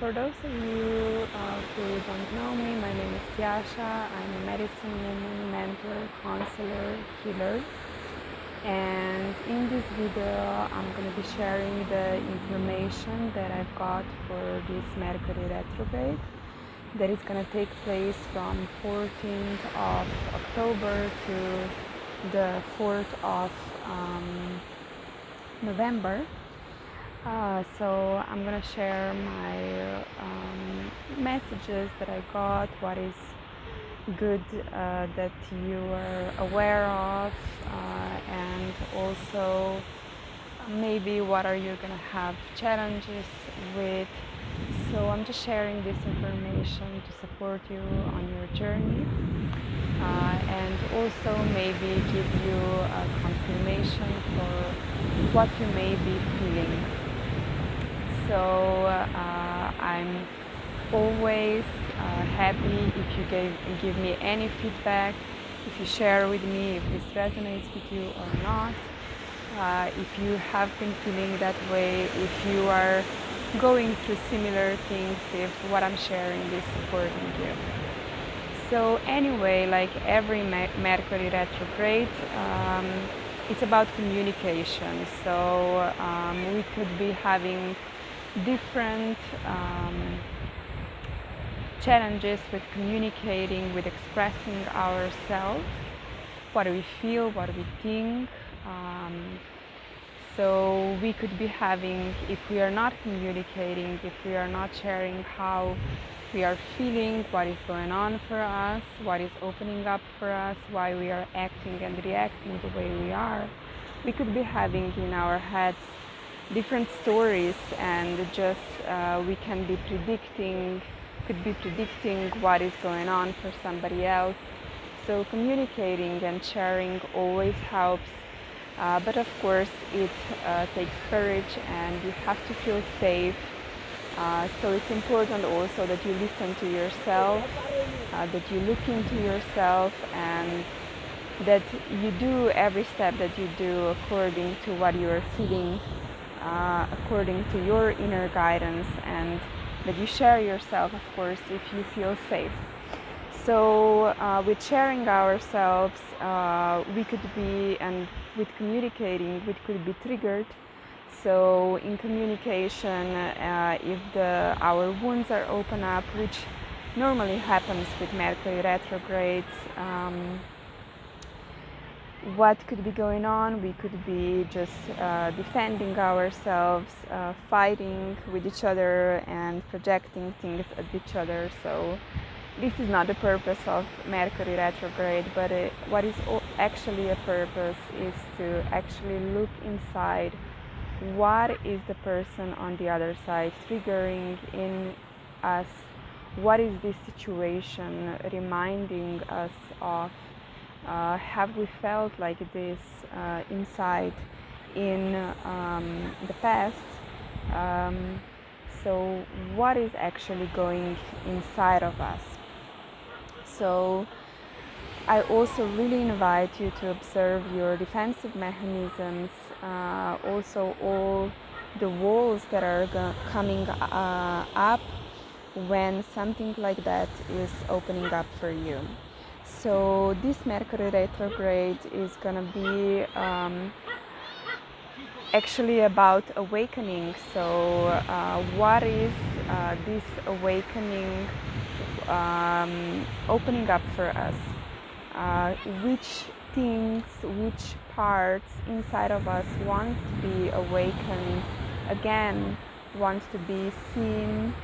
For those of you who don't know me, my name is Tjasa. I'm a medicine woman, mentor, counselor, healer. And in this video, I'm going to be sharing the information that I've got for this Mercury Retrograde that is going to take place from 14th of October to the 4th of November. So I'm gonna share my messages that I got, what is good that you are aware of, and also maybe what are you gonna have challenges with. So I'm just sharing this information to support you on your journey, and also maybe give you a confirmation for what you may be feeling. So I'm always happy if you give me any feedback, if you share with me if this resonates with you or not, if you have been feeling that way, if you are going through similar things, if what I'm sharing is supporting you. So anyway, like every Mercury retrograde, it's about communication. So we could be having different challenges with communicating, with expressing ourselves, what do we feel, what do we think. So we could be having, if we are not communicating, if we are not sharing how we are feeling, what is going on for us, what is opening up for us, why we are acting and reacting the way we are, we could be having in our heads different stories, and just we can be predicting, could be predicting what is going on for somebody else. So communicating and sharing always helps, but of course it takes courage and you have to feel safe. So it's important also that you listen to yourself, that you look into yourself, and that you do every step that you do according to what you are feeling, according to your inner guidance, and that you share yourself, of course, if you feel safe. So with sharing ourselves, we could be, and with communicating, we could be triggered. So in communication, if our wounds are open up, which normally happens with Mercury retrogrades, what could be going on? We could be just defending ourselves, fighting with each other and projecting things at each other. So this is not the purpose of Mercury retrograde, but what is actually a purpose is to actually look inside. What is the person on the other side triggering in us? What is this situation reminding us of? Have we felt like this inside in the past? So what is actually going inside of us? So I also really invite you to observe your defensive mechanisms, also all the walls that are coming up when something like that is opening up for you. So this Mercury retrograde is gonna be actually about awakening. So what is this awakening opening up for us? Which things, which parts inside of us want to be awakened again, want to be seen,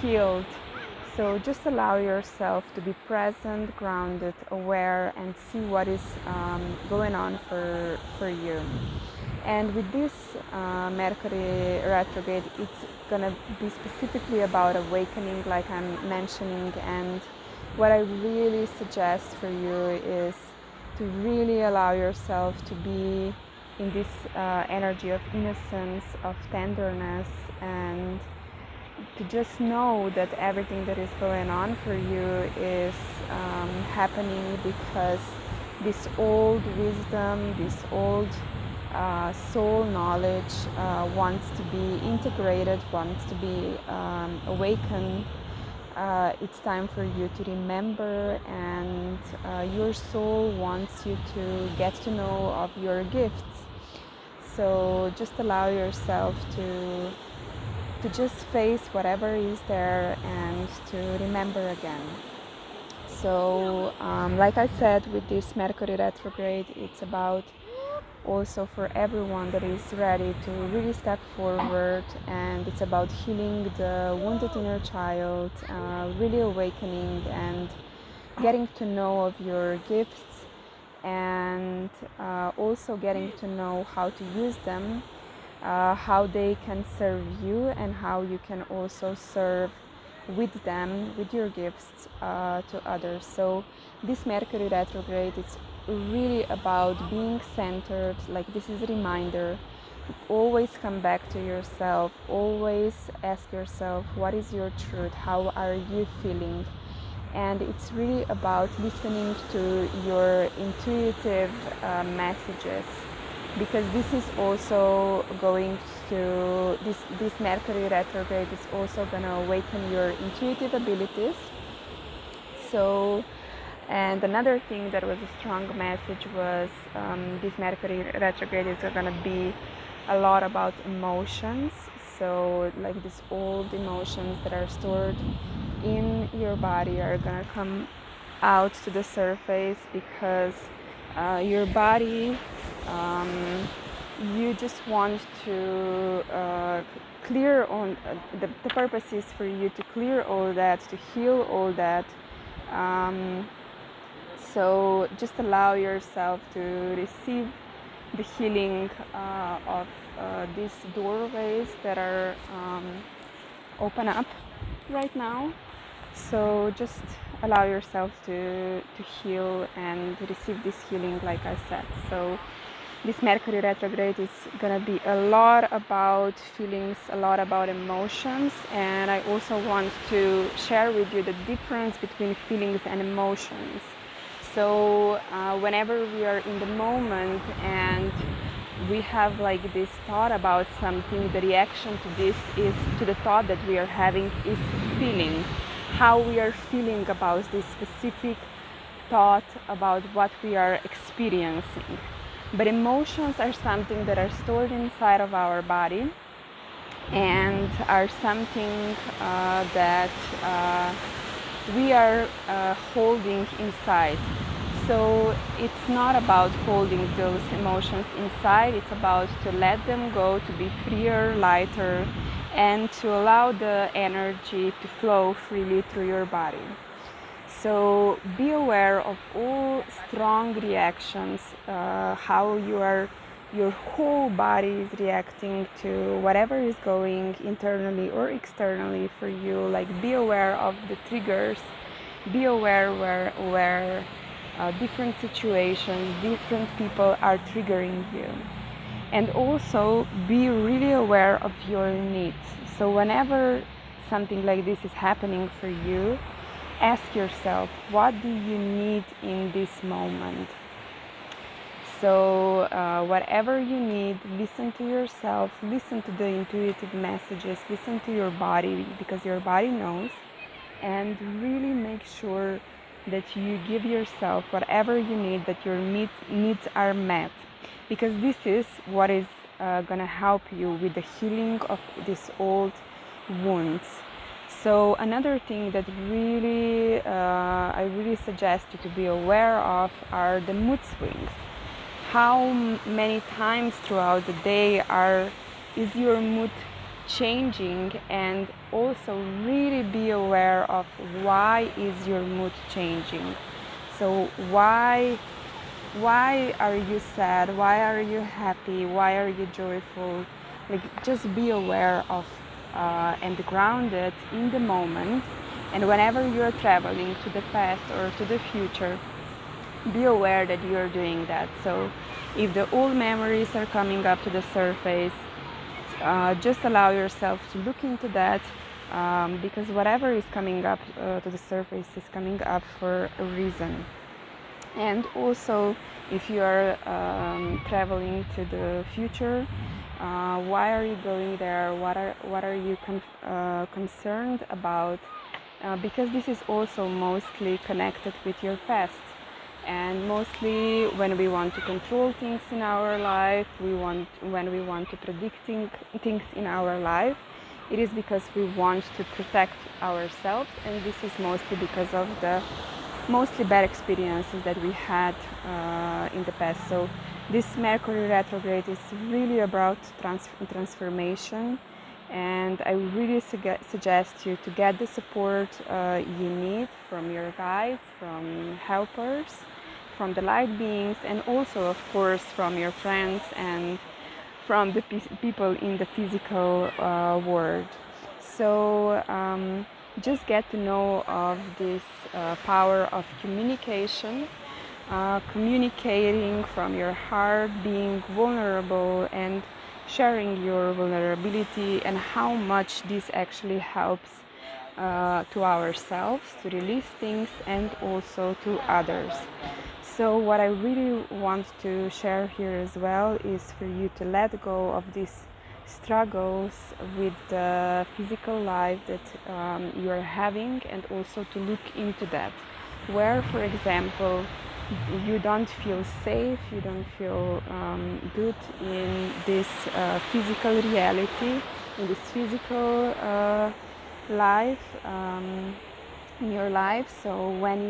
healed. So just allow yourself to be present, grounded, aware, and see what is going on for you. And with this Mercury retrograde, it's gonna be specifically about awakening, like I'm mentioning. And what I really suggest for you is to really allow yourself to be in this energy of innocence, of tenderness, and to just know that everything that is going on for you is happening because this old wisdom, this old soul knowledge wants to be integrated, wants to be awakened. It's time for you to remember, and your soul wants you to get to know of your gifts. So just allow yourself to just face whatever is there and to remember again. So like I said, with this Mercury retrograde, it's about also for everyone that is ready to really step forward, and it's about healing the wounded inner child, really awakening and getting to know of your gifts, and also getting to know how to use them, how they can serve you, and how you can also serve with them, with your gifts, to others. So this Mercury retrograde, it's really about being centered. Like, this is a reminder, always come back to yourself, always ask yourself, what is your truth, how are you feeling? And it's really about listening to your intuitive messages, because this is also going to, this Mercury retrograde is also going to awaken your intuitive abilities. So, and another thing that was a strong message was this Mercury retrograde is going to be a lot about emotions. So like these old emotions that are stored in your body are going to come out to the surface, because your body, you just want to clear on, the purpose is for you to clear all that, to heal all that. So just allow yourself to receive the healing of these doorways that are open up right now. So just allow yourself to heal and receive this healing, like I said. So this Mercury retrograde is gonna be a lot about feelings, a lot about emotions, and I also want to share with you the difference between feelings and emotions. So whenever we are in the moment and we have like this thought about something, the reaction to this is, to the thought that we are having, is feeling, how we are feeling about this specific thought, about what we are experiencing. But emotions are something that are stored inside of our body, and are something that we are holding inside. So it's not about holding those emotions inside, it's about to let them go, to be freer, lighter, and to allow the energy to flow freely through your body. So be aware of all strong reactions, how your whole body is reacting to whatever is going internally or externally for you. Like, be aware of the triggers, be aware where different situations, different people are triggering you. And also be really aware of your needs. So whenever something like this is happening for you, ask yourself, what do you need in this moment? So whatever you need, listen to yourself, listen to the intuitive messages, listen to your body, because your body knows, and really make sure that you give yourself whatever you need, that your needs are met, because this is what is going to help you with the healing of these old wounds. So another thing that really I really suggest you to be aware of are the mood swings. How many times throughout the day is your mood changing, and also really be aware of why is your mood changing. So why are you sad, why are you happy, why are you joyful? Like, just be aware of and grounded in the moment. And whenever you are traveling to the past or to the future, be aware that you are doing that. So if the old memories are coming up to the surface, just allow yourself to look into that, because whatever is coming up to the surface is coming up for a reason. And also, if you are traveling to the future, why are you going there? What are you concerned about? Because this is also mostly connected with your past. And mostly when we want to control things in our life, when we want to predict things in our life, it is because we want to protect ourselves, and this is mostly because of the mostly bad experiences that we had in the past. So this Mercury retrograde is really about transformation, and I really suggest you to get the support you need from your guides, from helpers, from the light beings, and also of course from your friends and from the people in the physical world. So just get to know of this power of communication, communicating from your heart, being vulnerable and sharing your vulnerability, and how much this actually helps to ourselves to release things and also to others. So what I really want to share here as well is for you to let go of these struggles with the physical life that you are having, and also to look into that, where, for example, you don't feel safe, you don't feel good in this physical reality, in this physical life in your life. So when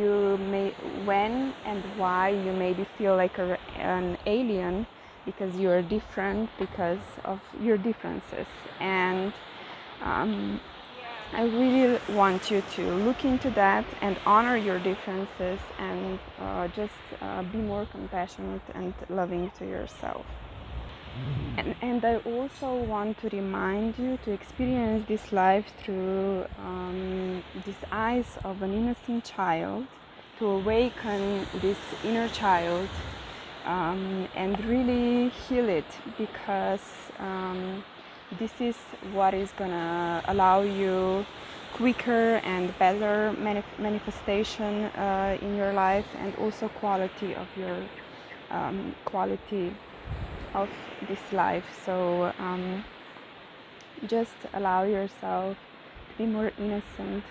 and why you maybe feel like an alien, because you are different, because of your differences. And I really want you to look into that and honor your differences, and just be more compassionate and loving to yourself. And I also want to remind you to experience this life through these eyes of an innocent child, to awaken this inner child and really heal it, because this is what is gonna allow you quicker and better manifestation in your life, and also quality of your quality of this life. So just allow yourself to be more innocent,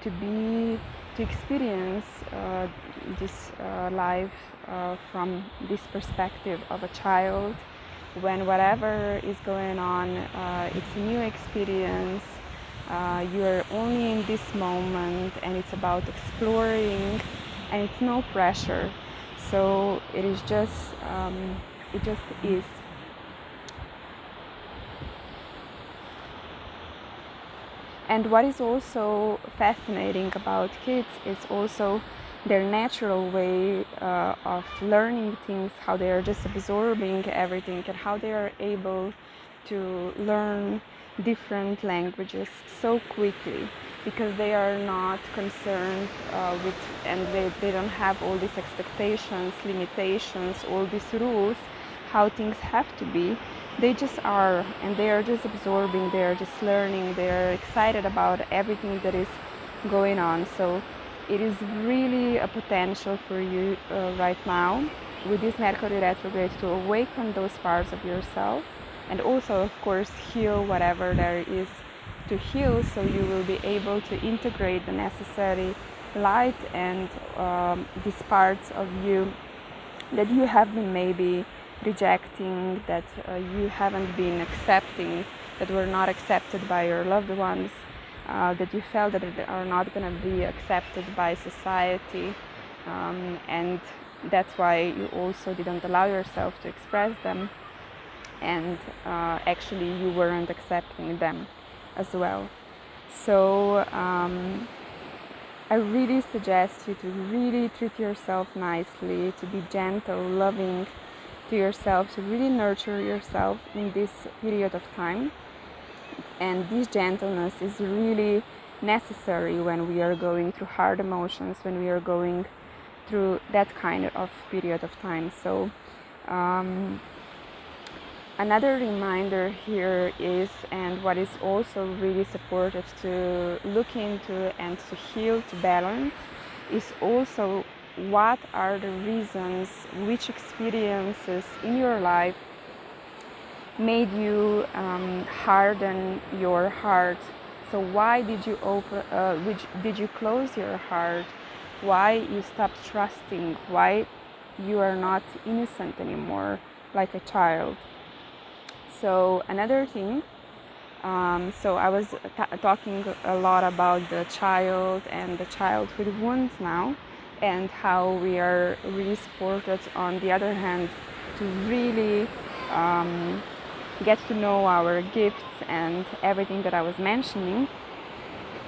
to experience this life from this perspective of a child, when whatever is going on, it's a new experience. You're only in this moment, and it's about exploring, and it's no pressure. So it is just it just is. And what is also fascinating about kids is also their natural way of learning things, how they are just absorbing everything, and how they are able to learn different languages so quickly, because they are not concerned with, and they don't have all these expectations, limitations, all these rules, how things have to be. They just are, and they are just absorbing, they are just learning, they are excited about everything that is going on. So it is really a potential for you right now with this Mercury retrograde to awaken those parts of yourself, and also of course heal whatever there is to heal, so you will be able to integrate the necessary light and these parts of you that you have been maybe rejecting, that you haven't been accepting, that were not accepted by your loved ones, that you felt that they are not going to be accepted by society, and that's why you also didn't allow yourself to express them, and actually you weren't accepting them as well. So I really suggest you to really treat yourself nicely, to be gentle, loving to yourself, to really nurture yourself in this period of time. And this gentleness is really necessary when we are going through hard emotions, when we are going through that kind of period of time. So another reminder here is, and what is also really supportive to look into and to heal, to balance, is also what are the reasons, which experiences in your life made you harden your heart. So why did you did you close your heart? Why you stopped trusting? Why you are not innocent anymore, like a child? So another thing, so I was talking a lot about the child and the childhood wounds now, and how we are really supported, on the other hand, to really get to know our gifts and everything that I was mentioning,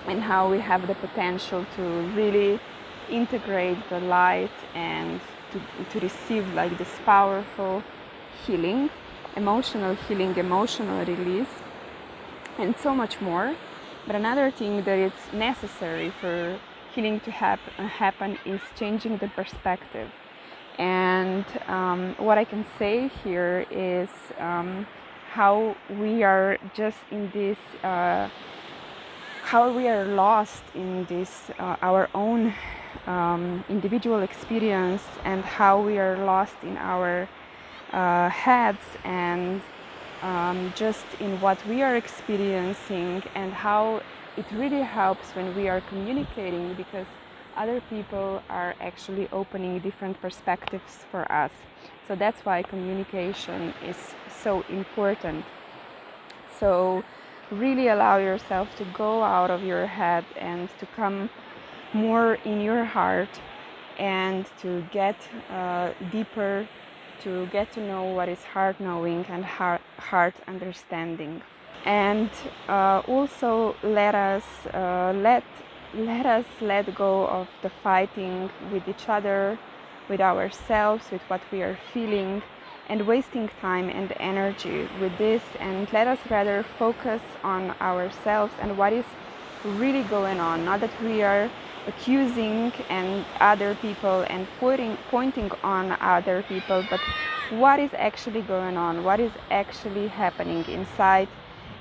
and how we have the potential to really integrate the light and to receive like this powerful healing, emotional release, and so much more. But another thing that is necessary for healing to happen is changing the perspective. And what I can say here is how we are just in this, how we are lost in this our own individual experience, and how we are lost in our heads, and just in what we are experiencing, and how it really helps when we are communicating, because other people are actually opening different perspectives for us. So that's why communication is so important. So really allow yourself to go out of your head and to come more in your heart, and to get deeper, to get to know what is heart knowing and heart understanding. And also let us let go of the fighting with each other, with ourselves, with what we are feeling, and wasting time and energy with this, and let us rather focus on ourselves and what is really going on. Not that we are accusing and other people and pointing on other people, but what is actually going on, what is actually happening inside.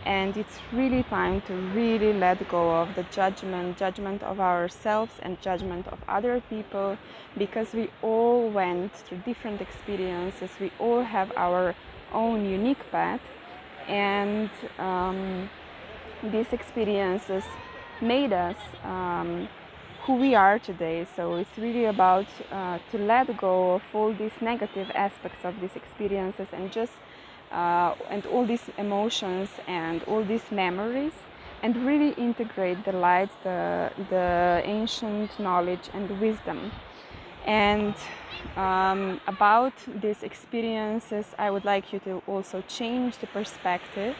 And it's really time to really let go of the judgment of ourselves and judgment of other people, because we all went through different experiences, we all have our own unique path, and these experiences made us who we are today. So it's really about to let go of all these negative aspects of these experiences, and just and all these emotions and all these memories, and really integrate the light, the ancient knowledge and wisdom. And about these experiences, I would like you to also change the perspective,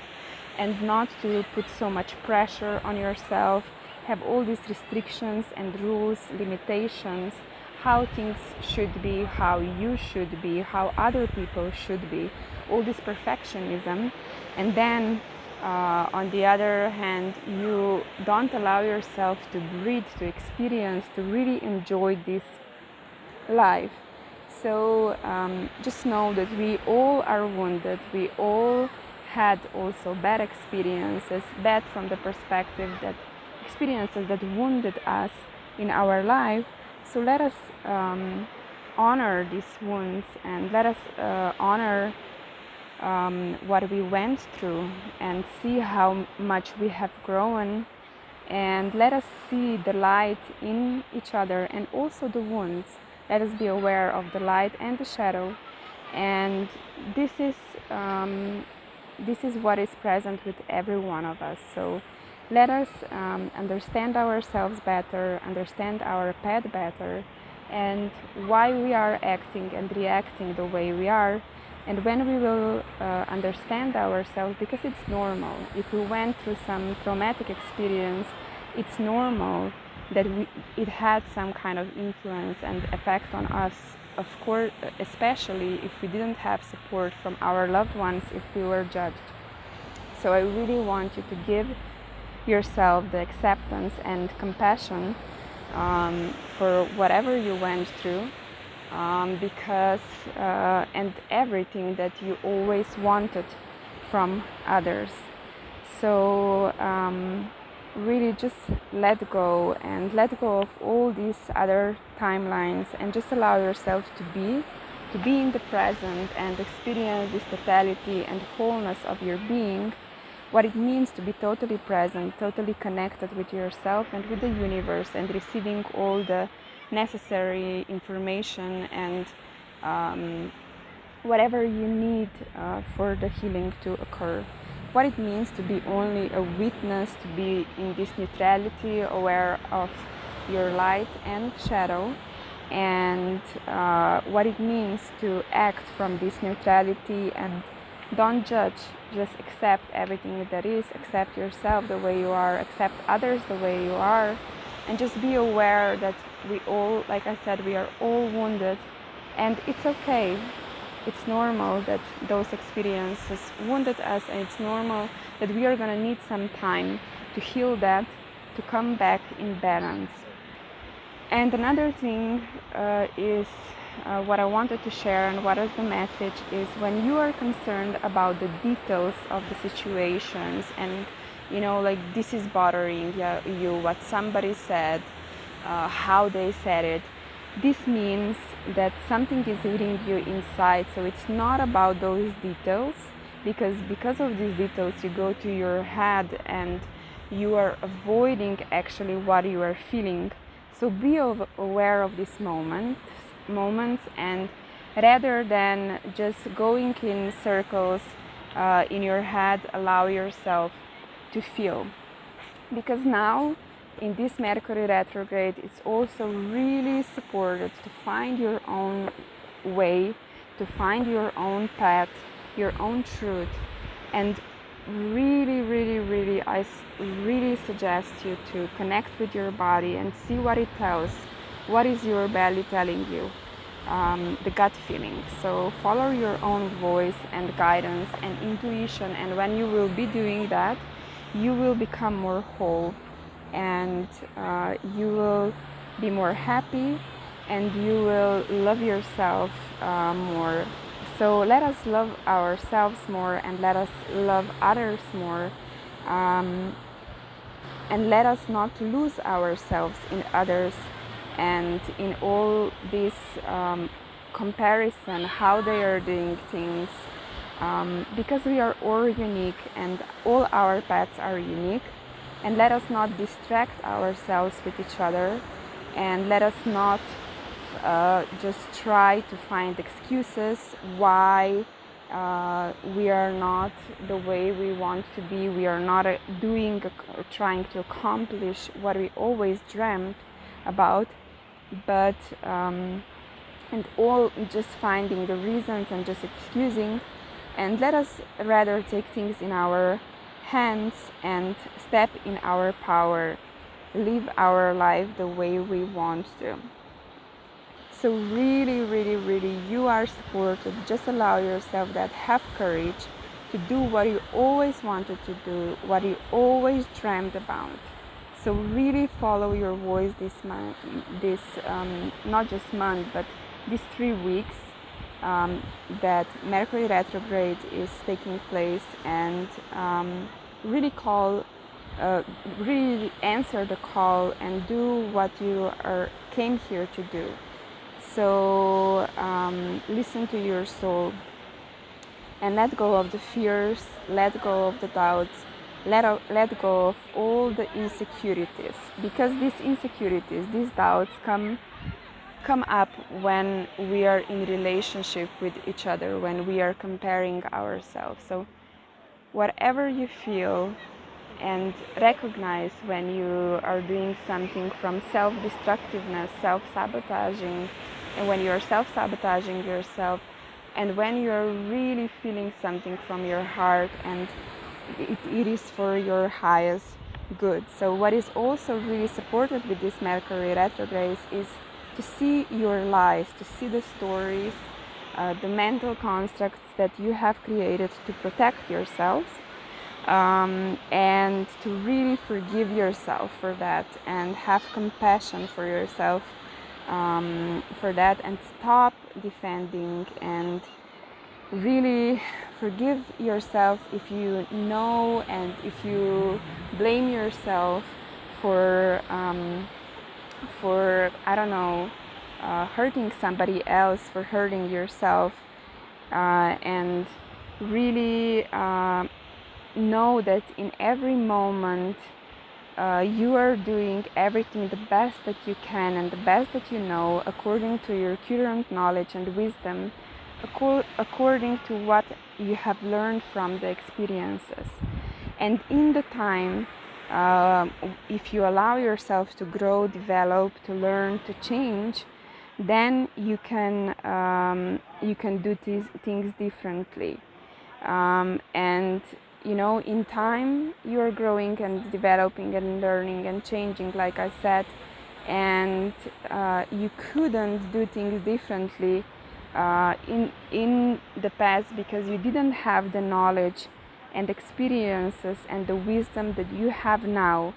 and not to put so much pressure on yourself, have all these restrictions and rules, limitations, how things should be, how you should be, how other people should be, all this perfectionism. And then on the other hand, you don't allow yourself to breathe, to experience, to really enjoy this life. So just know that we all are wounded, we all had also bad experiences, bad from the perspective that experiences that wounded us in our life. So let us honor these wounds, and let us honor what we went through, and see how much we have grown, and let us see the light in each other and also the wounds. Let us be aware of the light and the shadow, and this is what is present with every one of us. So let us understand ourselves better, understand our path better, and why we are acting and reacting the way we are. And when we will understand ourselves, because it's normal, if we went through some traumatic experience, it's normal that it had some kind of influence and effect on us, of course, especially if we didn't have support from our loved ones, if we were judged. So I really want you to give yourself the acceptance and compassion for whatever you went through, because and everything that you always wanted from others. So really just let go, and let go of all these other timelines, and just allow yourself to be in the present and experience this totality and wholeness of your being, what it means to be totally present, totally connected with yourself and with the universe, and receiving all the necessary information and whatever you need for the healing to occur. What it means to be only a witness, to be in this neutrality, aware of your light and shadow, and what it means to act from this neutrality and don't judge, just accept everything that is, accept yourself the way you are, accept others the way you are, and just be aware that we all, like I said, we are all wounded, and it's okay. It's normal that those experiences wounded us, and it's normal that we are gonna need some time to heal that, to come back in balance. And another thing is what I wanted to share, and what is the message, is when you are concerned about the details of the situations, and you know, like, this is bothering you, what somebody said, how they said it, this means that something is hitting you inside. So it's not about those details, because of these details you go to your head and you are avoiding actually what you are feeling. So be aware of these moments, and rather than just going in circles in your head, allow yourself to feel. Because now in this Mercury retrograde, it's also really supported to find your own way, to find your own path, your own truth. And really, I really suggest you to connect with your body and see what it tells. What is your belly telling you? The gut feeling. So follow your own voice and guidance and intuition, and when you will be doing that, you will become more whole, and you will be more happy, and you will love yourself more. So let us love ourselves more, and let us love others more, and let us not lose ourselves in others and in all this comparison, how they are doing things, because we are all unique and all our paths are unique. And let us not distract ourselves with each other, and let us not just try to find excuses why we are not the way we want to be. We are not trying to accomplish what we always dreamt about, but and all just finding the reasons and just excusing. And let us rather take things in our hands and step in our power, live our life the way we want to. So really, you are supported. Just allow yourself that, have courage to do what you always wanted to do, what you always dreamed about. So really follow your voice this month, not just month, but these 3 weeks that Mercury retrograde is taking place, and really answer the call and do what you came here to do. So listen to your soul and let go of the fears, let go of the doubts, let go of all the insecurities, because these insecurities, these doubts come up when we are in relationship with each other, when we are comparing ourselves. So whatever you feel, and recognize when you are doing something from self-destructiveness, self-sabotaging, and when you're self-sabotaging yourself, and when you're really feeling something from your heart and it is for your highest good. So what is also really supported with this Mercury retrograde is to see your lies, to see the stories, the mental constructs that you have created to protect yourselves, and to really forgive yourself for that, and have compassion for yourself for that, and stop defending and really forgive yourself if you know, and if you blame yourself for I don't know, hurting somebody else, for hurting yourself, and really know that in every moment you are doing everything the best that you can and the best that you know, according to your current knowledge and wisdom, according to what you have learned from the experiences. And in the time, if you allow yourself to grow, develop, to learn, to change, then you can do these things differently. And you know, in time you are growing and developing and learning and changing, like I said, and you couldn't do things differently in the past, because you didn't have the knowledge and experiences and the wisdom that you have now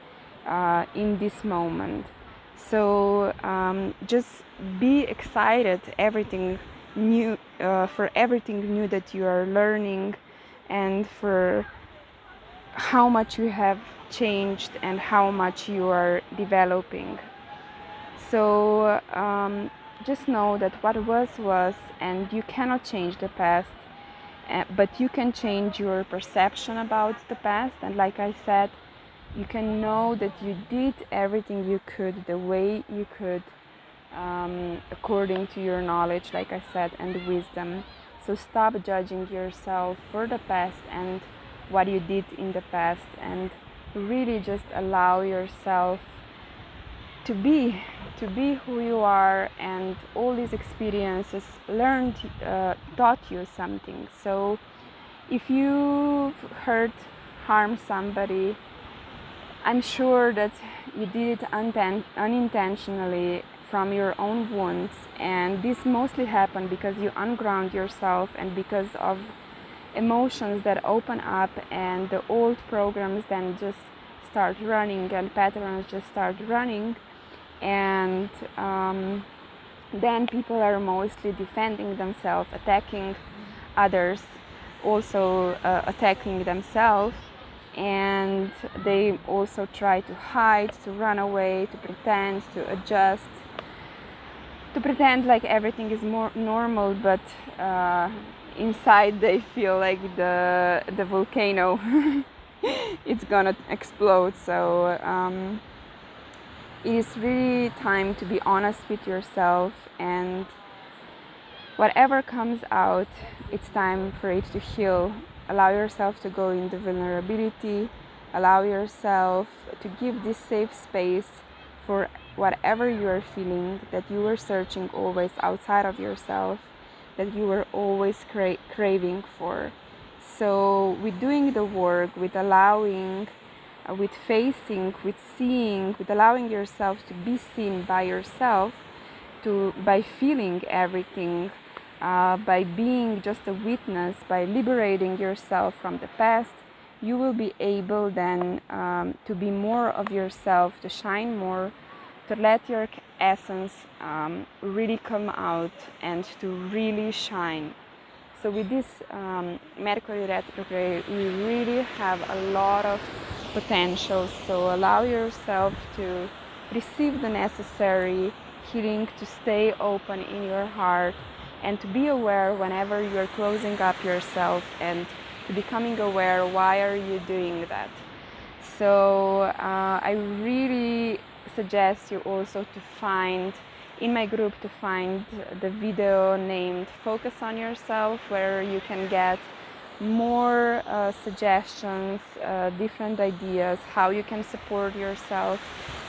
in this moment. So just be excited everything new for everything new that you are learning, and for how much you have changed and how much you are developing. So just know that what was, and you cannot change the past, but you can change your perception about the past. And like I said, you can know that you did everything you could, the way you could, according to your knowledge, like I said, and wisdom. So stop judging yourself for the past and what you did in the past, and really just allow yourself to be who you are. And all these experiences taught you something. So if you've harmed somebody, I'm sure that you did it unintentionally from your own wounds, and this mostly happened because you unground yourself and because of emotions that open up, and the old programs then just start running and patterns just start running, and then people are mostly defending themselves, attacking others, also attacking themselves, and they also try to hide, to run away, to pretend, to adjust, to pretend like everything is more normal, but inside they feel like the volcano it's gonna explode. So it is really time to be honest with yourself, and whatever comes out, it's time for it to heal. Allow yourself to go into vulnerability, allow yourself to give this safe space for whatever you are feeling, that you were searching always outside of yourself, that you were always craving for. So with doing the work, with allowing, with facing, with seeing, with allowing yourself to be seen by yourself, by feeling everything, by being just a witness, by liberating yourself from the past, you will be able then to be more of yourself, to shine more, to let your essence really come out and to really shine. So with this Mercury Retrograde, we really have a lot of potential. So allow yourself to receive the necessary healing, to stay open in your heart, and to be aware whenever you're closing up yourself, and to becoming aware why are you doing that. So I really suggest you also to find in my group the video named Focus on Yourself, where you can get more suggestions, different ideas how you can support yourself,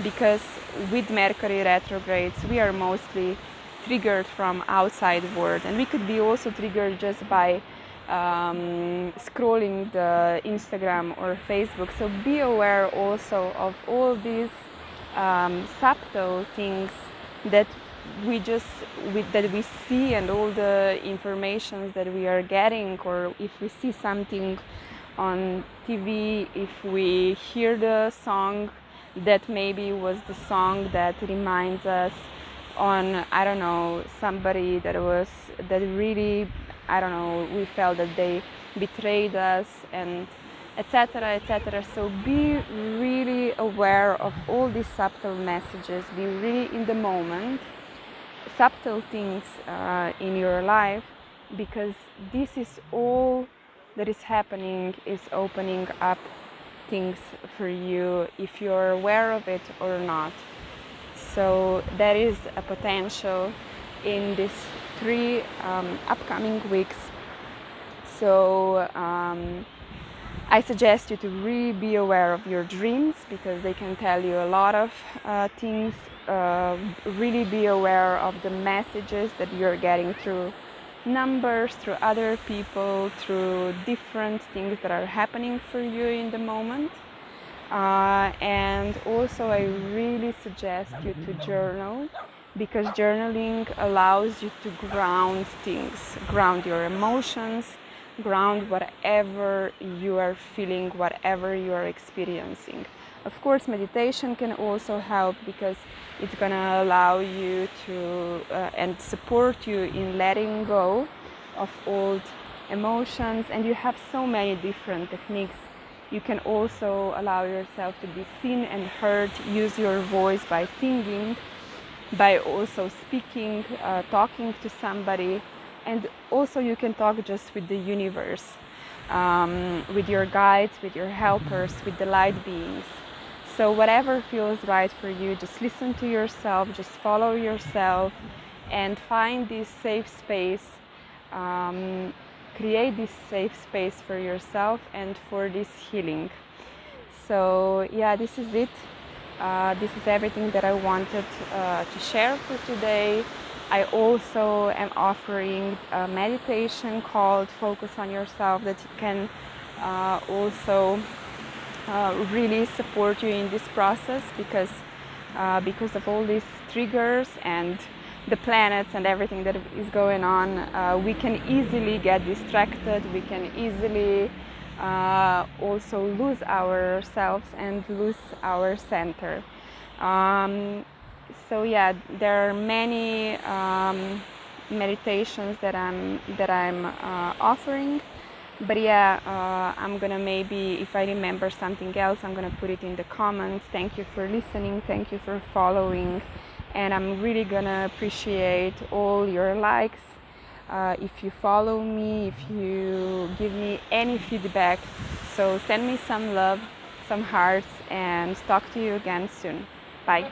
because with Mercury retrogrades we are mostly triggered from outside world, and we could be also triggered just by scrolling the Instagram or Facebook. So be aware also of all these subtle things that we see, and all the information that we are getting, or if we see something on TV, if we hear the song that maybe was the song that reminds us on, I don't know, somebody that really I don't know, we felt that they betrayed us, and etc., etc. So be really aware of all these subtle messages. Be really in the moment, subtle things in your life, because this is all that is happening, is opening up things for you if you're aware of it or not. So there is a potential in these 3 upcoming weeks. So I suggest you to really be aware of your dreams, because they can tell you a lot of things. Really be aware of the messages that you're getting through numbers, through other people, through different things that are happening for you in the moment. And also I really suggest you to journal, because journaling allows you to ground things, ground your emotions, ground whatever you are feeling, whatever you are experiencing. Of course, meditation can also help, because it's going to allow you to and support you in letting go of old emotions. And you have so many different techniques. You can also allow yourself to be seen and heard. Use your voice by singing, by also speaking, talking to somebody. And also you can talk just with the universe, with your guides, with your helpers, with the light beings. So whatever feels right for you, just listen to yourself, just follow yourself, and find this safe space. Create this safe space for yourself and for this healing. So yeah, this is it. This is everything that I wanted to share for today. I also am offering a meditation called Focus on Yourself that can also really support you in this process, because of all these triggers and the planets and everything that is going on, we can easily get distracted. We can easily also lose ourselves and lose our center. So yeah, there are many meditations that I'm offering. But yeah, I'm gonna, maybe if I remember something else, I'm gonna put it in the comments. Thank you for listening. Thank you for following. And I'm really gonna appreciate all your likes. If you follow me, if you give me any feedback. So send me some love, some hearts, and talk to you again soon. Bye.